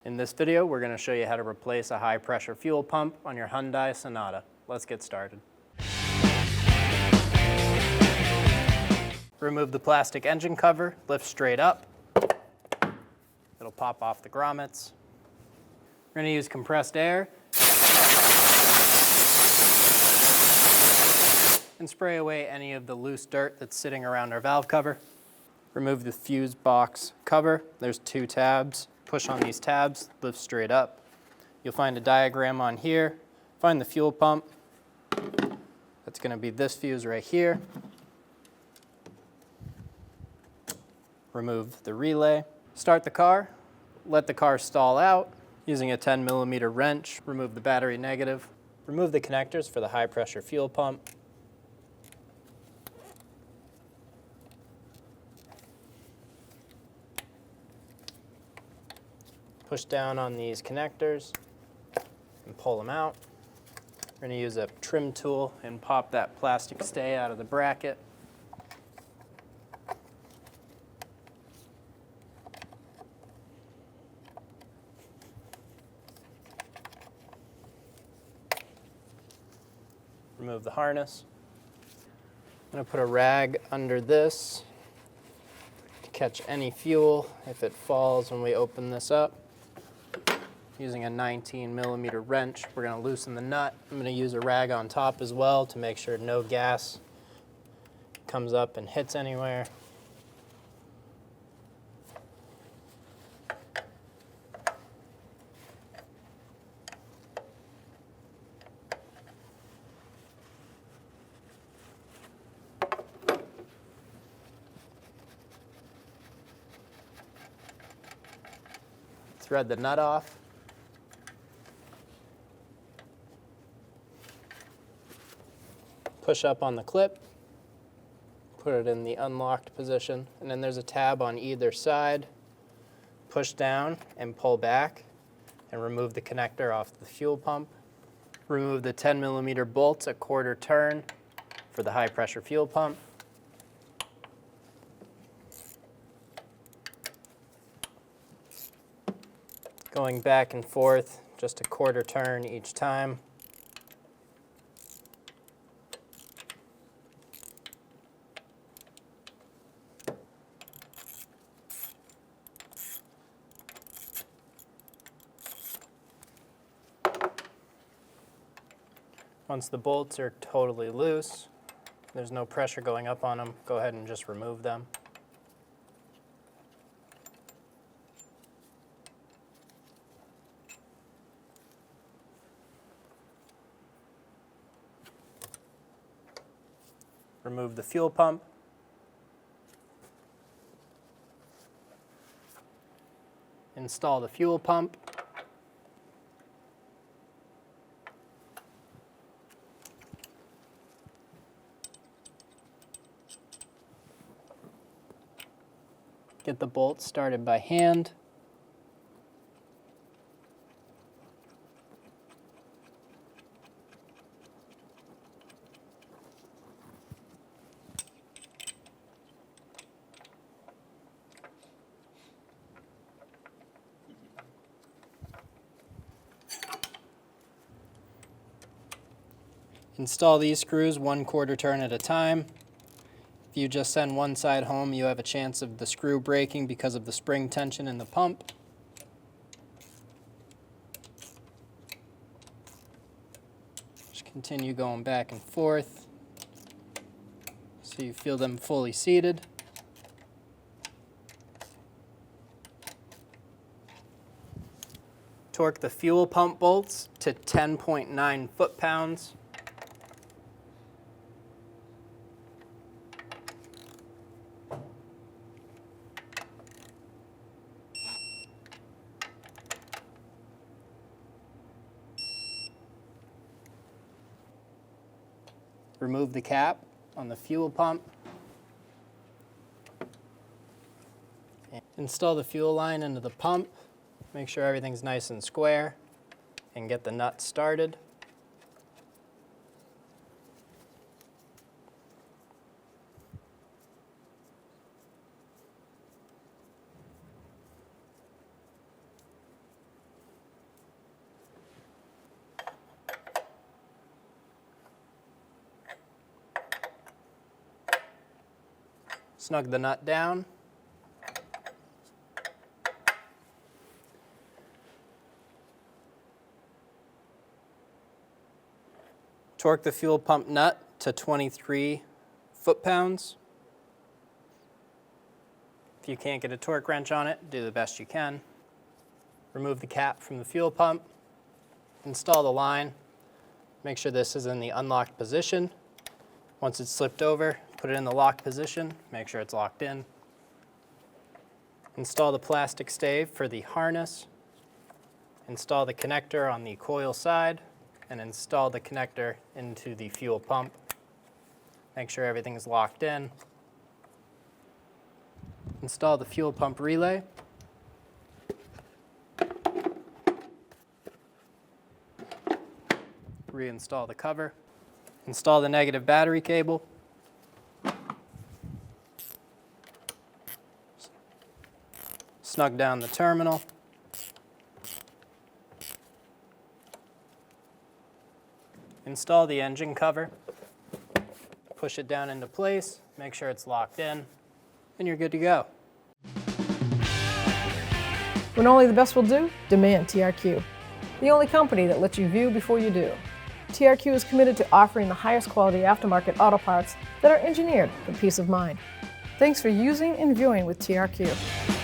In this video, we're going to show you how to replace a high pressure fuel pump on your Hyundai Sonata. Let's get started. Remove the plastic engine cover, lift straight up. It'll pop off the grommets. We're going to use compressed air and spray away any of the loose dirt that's sitting around our valve cover. Remove the fuse box cover. There's two tabs. Push on these tabs, lift straight up. You'll find a diagram on here. Find the fuel pump. That's going to be this fuse right here. Remove the relay. Start the car. Let the car stall out. Using a 10mm wrench, remove the battery negative. Remove the connectors for the high pressure fuel pump. Push down on these connectors and pull them out. We're going to use a trim tool and pop that plastic stay out of the bracket. Remove the harness. I'm going to put a rag under this to catch any fuel if it falls when we open this up. Using a 19mm wrench, we're going to loosen the nut. I'm going to use a rag on top as well to make sure no gas comes up and hits anywhere. Thread the nut off. Push up on the clip, put it in the unlocked position, and then there's a tab on either side. Push down and pull back and remove the connector off the fuel pump. Remove the 10mm bolts a quarter turn for the high pressure fuel pump. Going back and forth, just a quarter turn each time. Once the bolts are totally loose, there's no pressure going up on them, go ahead and just remove them. Remove the fuel pump. Install the fuel pump. Get the bolts started by hand. Install these screws 1/4 turn at a time. If you just send one side home, you have a chance of the screw breaking because of the spring tension in the pump. Just continue going back and forth so you feel them fully seated. Torque the fuel pump bolts to 10.9 foot-pounds. Remove the cap on the fuel pump. Install the fuel line into the pump. Make sure everything's nice and square and get the nut started. Snug the nut down. Torque the fuel pump nut to 23 foot-pounds. If you can't get a torque wrench on it, do the best you can. Remove the cap from the fuel pump. Install the line. Make sure this is in the unlocked position. Once it's slipped over, put it in the locked position. Make sure it's locked in. Install the plastic stave for the harness. Install the connector on the coil side, and install the connector into the fuel pump. Make sure everything is locked in. Install the fuel pump relay. Reinstall the cover. Install the negative battery cable. Snug down the terminal. Install the engine cover. Push it down into place, make sure it's locked in, and you're good to go. When only the best will do, demand TRQ. The only company that lets you view before you do. TRQ is committed to offering the highest quality aftermarket auto parts that are engineered for peace of mind. Thanks for using and viewing with TRQ.